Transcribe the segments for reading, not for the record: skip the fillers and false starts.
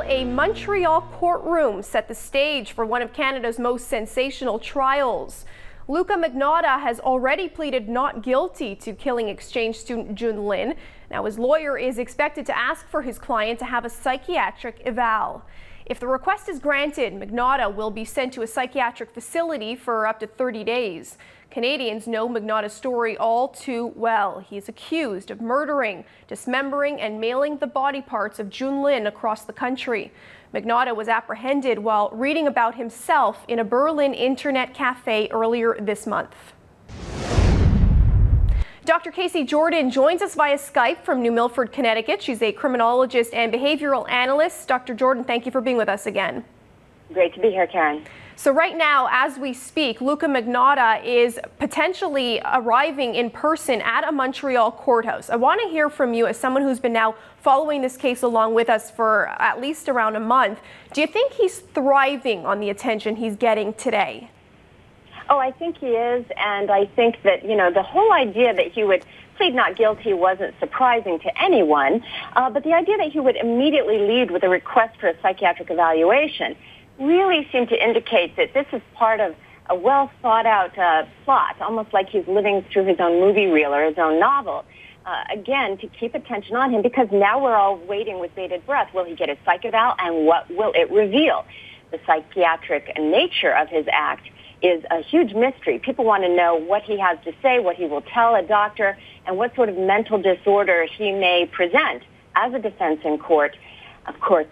a Montreal courtroom set the stage for one of Canada's most sensational trials. Luka Magnotta has already pleaded not guilty to killing exchange student Jun Lin. Now his lawyer is expected to ask for his client to have a psychiatric eval. If the request is granted, Magnotta will be sent to a psychiatric facility for up to 30 days. Canadians know Magnotta's story all too well. He is accused of murdering, dismembering, and mailing the body parts of Jun Lin across the country. Magnotta was apprehended while reading about himself in a Berlin internet cafe earlier this month. Dr. Casey Jordan joins us via Skype from New Milford, Connecticut. She's a criminologist and behavioral analyst. Dr. Jordan, thank you for being with us again. Great to be here, Karen. So right now, as we speak, Luka Magnotta is potentially arriving in person at a Montreal courthouse. I want to hear from you as someone who's been now following this case along with us for at least around a month. Do you think he's thriving on the attention he's getting today? Oh, I think he is, and I think that, the whole idea that he would plead not guilty wasn't surprising to anyone, but the idea that he would immediately lead with a request for a psychiatric evaluation really seemed to indicate that this is part of a well-thought-out plot, almost like he's living through his own movie reel or his own novel, again, to keep attention on him, because now we're all waiting with bated breath. Will he get a psych eval, and what will it reveal? The psychiatric nature of his act is a huge mystery. People want to know what he has to say, what he will tell a doctor, and what sort of mental disorder he may present as a defense in court. Of course,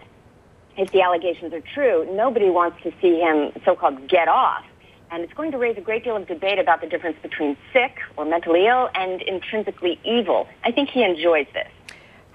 if the allegations are true, nobody wants to see him so-called get off. And it's going to raise a great deal of debate about the difference between sick or mentally ill and intrinsically evil. I think he enjoys this.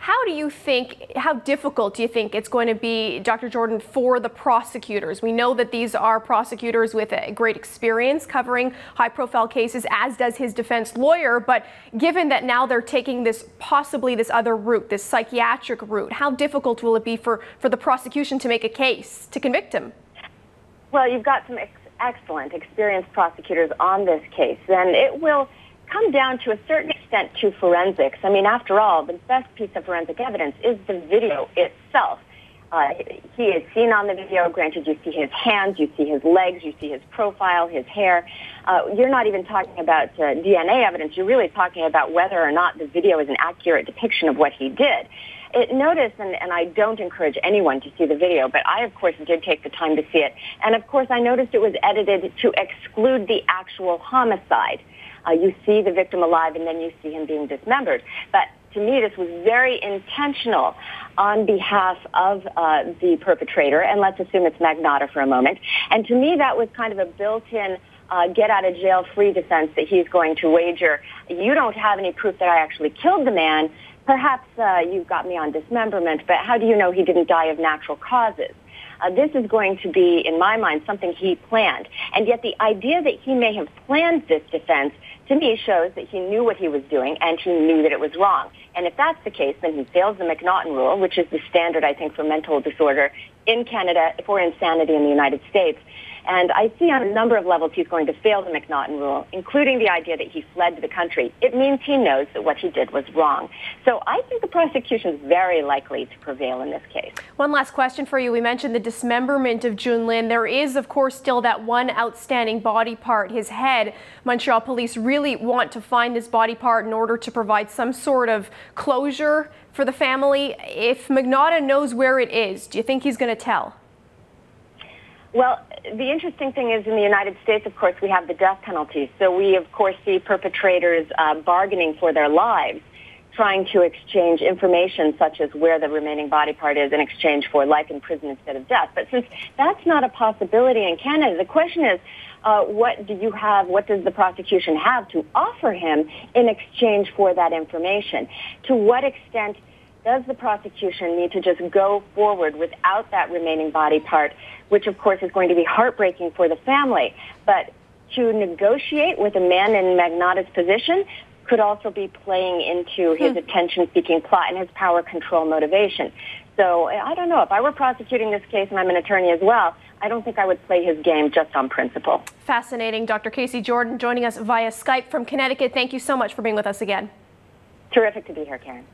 How difficult do you think it's going to be, Dr. Jordan, for the prosecutors? We know that these are prosecutors with a great experience covering high-profile cases, as does his defense lawyer. But given that now they're taking possibly this other route, this psychiatric route, how difficult will it be for the prosecution to make a case to convict him? Well, you've got some excellent, experienced prosecutors on this case, and it will come down to a certain extent to forensics. I mean, after all, the best piece of forensic evidence is the video itself. He is seen on the video. Granted, you see his hands, you see his legs, you see his profile, his hair. You're not even talking about DNA evidence. You're really talking about whether or not the video is an accurate depiction of what he did. Notice, and I don't encourage anyone to see the video, but I, of course, did take the time to see it. And, of course, I noticed it was edited to exclude the actual homicide. You see the victim alive, and then you see him being dismembered. But to me, this was very intentional on behalf of the perpetrator, and let's assume it's Magnotta for a moment. And to me, that was kind of a built-in get-out-of-jail-free defense that he's going to wager. You don't have any proof that I actually killed the man. Perhaps you've got me on dismemberment, but how do you know he didn't die of natural causes? This is going to be, in my mind, something he planned. And yet the idea that he may have planned this defense, to me, shows that he knew what he was doing and he knew that it was wrong. And if that's the case, then he fails the Magnotta rule, which is the standard, I think, for mental disorder in Canada, for insanity in the United States. And I see on a number of levels he's going to fail the Magnotta rule, including the idea that he fled to the country. It means he knows that what he did was wrong. So I think the prosecution is very likely to prevail in this case. One last question for you. We mentioned the dismemberment of Jun Lin. There is, of course, still that one outstanding body part, his head. Montreal police really want to find this body part in order to provide some sort of closure for the family. If Magnotta knows where it is, do you think he's going to tell? Well, the interesting thing is in the United States, of course, we have the death penalty. So we, of course, see perpetrators bargaining for their lives, trying to exchange information such as where the remaining body part is in exchange for life in prison instead of death. But since that's not a possibility in Canada, the question is, what does the prosecution have to offer him in exchange for that information? To what extent does the prosecution need to just go forward without that remaining body part, which, of course, is going to be heartbreaking for the family? But to negotiate with a man in Magnotta's position could also be playing into his attention-seeking plot and his power control motivation. So I don't know. If I were prosecuting this case, and I'm an attorney as well, I don't think I would play his game just on principle. Fascinating. Dr. Casey Jordan joining us via Skype from Connecticut. Thank you so much for being with us again. Terrific to be here, Karen.